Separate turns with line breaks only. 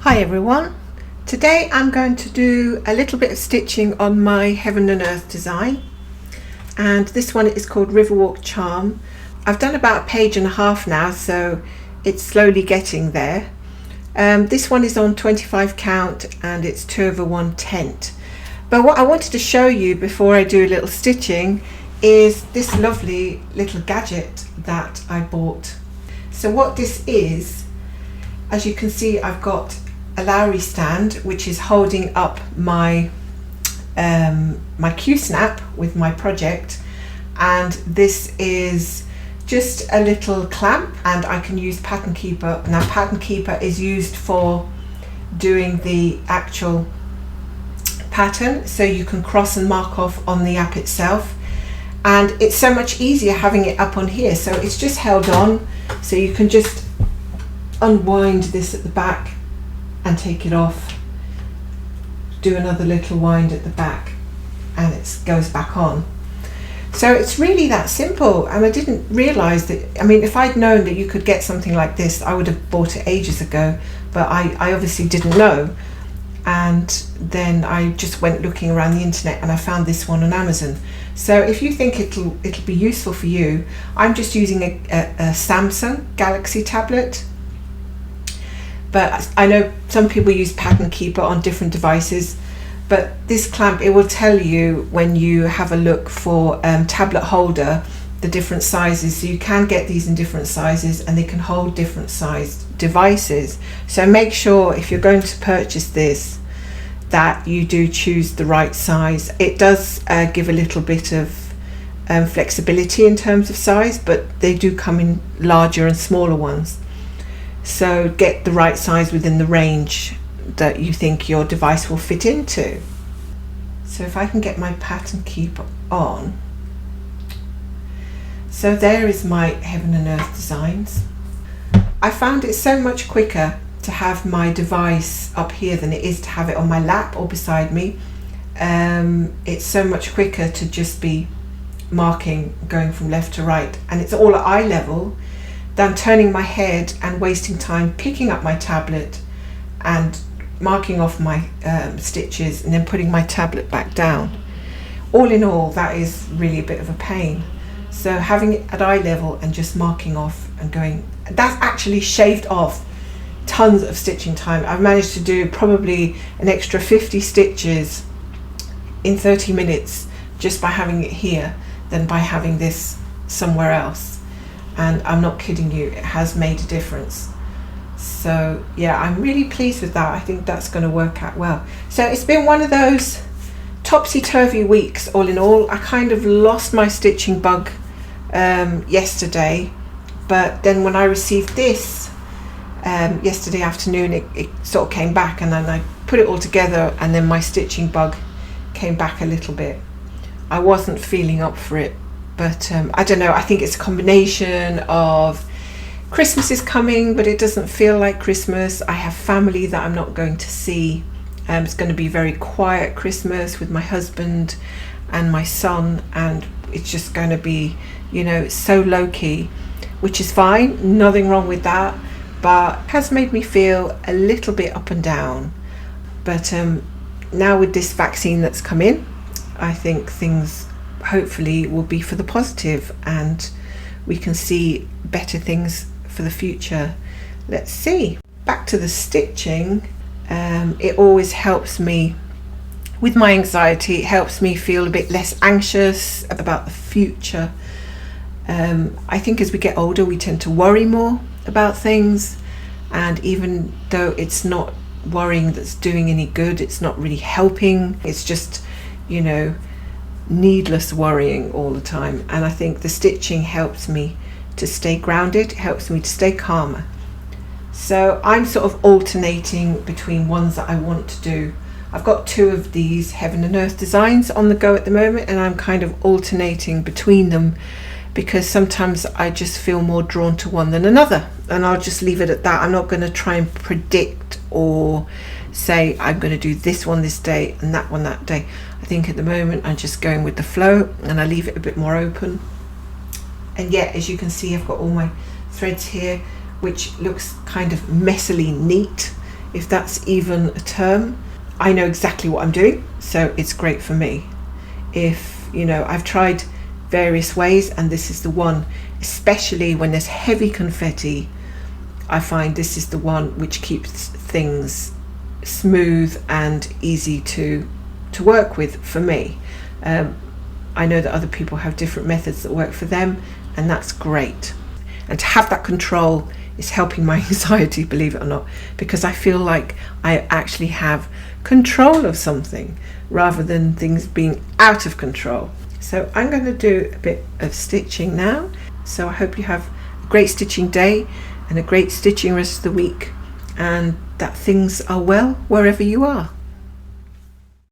Hi everyone, today I'm going to do a little bit of stitching on my Heaven and Earth design, and this one is called Riverwalk Charm. I've done about a page and a half now, so it's slowly getting there. This one is on 25 count and it's 2/1 tent. But what I wanted to show you before I do a little stitching is this lovely little gadget that I bought. So what this is, as you can see, I've got a lowery stand which is holding up my my Q-snap with my project, and this is just a little clamp, and I can use Pattern Keeper. Now Pattern Keeper is used for doing the actual pattern, so you can cross and mark off on the app itself, and it's so much easier having it up on here. So it's just held on, so you can just unwind this at the back and take it off, do another little wind at the back, and it goes back on. So it's really that simple, and I didn't realize that. I mean, if I'd known that you could get something like this, I would have bought it ages ago, but I obviously didn't know. And then I just went looking around the internet and I found this one on Amazon. So if you think it'll be useful for you, I'm just using a Samsung Galaxy tablet. But I know some people use Pattern Keeper on different devices, but this clamp, it will tell you when you have a look for tablet holder, the different sizes. So you can get these in different sizes and they can hold different sized devices. So make sure if you're going to purchase this that you do choose the right size. It does give a little bit of flexibility in terms of size, but they do come in larger and smaller ones. So get the right size within the range that you think your device will fit into. So if I can get my Pattern Keeper on. So there is my Heaven and Earth designs. I found it so much quicker to have my device up here than it is to have it on my lap or beside me. It's so much quicker to just be marking, going from left to right, and it's all at eye level, than turning my head and wasting time picking up my tablet and marking off my stitches and then putting my tablet back down. All in all, that is really a bit of a pain. So having it at eye level and just marking off and going, that's actually shaved off tons of stitching time. I've managed to do probably an extra 50 stitches in 30 minutes just by having it here than by having this somewhere else. And I'm not kidding you, it has made a difference. So yeah, I'm really pleased with that. I think that's going to work out well. So it's been one of those topsy-turvy weeks all in all. I kind of lost my stitching bug yesterday, but then when I received this yesterday afternoon, it sort of came back, and then I put it all together, and then my stitching bug came back a little bit. I wasn't feeling up for it, but I don't know, I think it's a combination of Christmas is coming, but it doesn't feel like Christmas. I have family that I'm not going to see. It's going to be very quiet Christmas with my husband and my son, and it's just going to be, you know, so low-key, which is fine, nothing wrong with that, but has made me feel a little bit up and down. But now with this vaccine that's come in, I think things hopefully will be for the positive, and we can see better things for the future. Let's see. Back to the stitching. It always helps me with my anxiety. It helps me feel a bit less anxious about the future. I think as we get older we tend to worry more about things, and even though it's not worrying that's doing any good, it's not really helping, it's just, you know, needless worrying all the time. And I think the stitching helps me to stay grounded, it helps me to stay calmer. So I'm sort of alternating between ones that I want to do. I've got two of these Heaven and Earth designs on the go at the moment, and I'm kind of alternating between them because sometimes I just feel more drawn to one than another, and I'll just leave it at that. I'm not going to try and predict or say I'm going to do this one this day and that one that day. I think at the moment I'm just going with the flow, and I leave it a bit more open. And yet, as you can see, I've got all my threads here, which looks kind of messily neat if that's even a term. I know exactly what I'm doing, so it's great for me. If, you know, I've tried various ways and this is the one, especially when there's heavy confetti, I find this is the one which keeps things smooth and easy to work with for me. I know that other people have different methods that work for them, and that's great. And to have that control is helping my anxiety, believe it or not, because I feel like I actually have control of something rather than things being out of control. So I'm going to do a bit of stitching now. So I hope you have a great stitching day and a great stitching rest of the week, and that things are well wherever you are.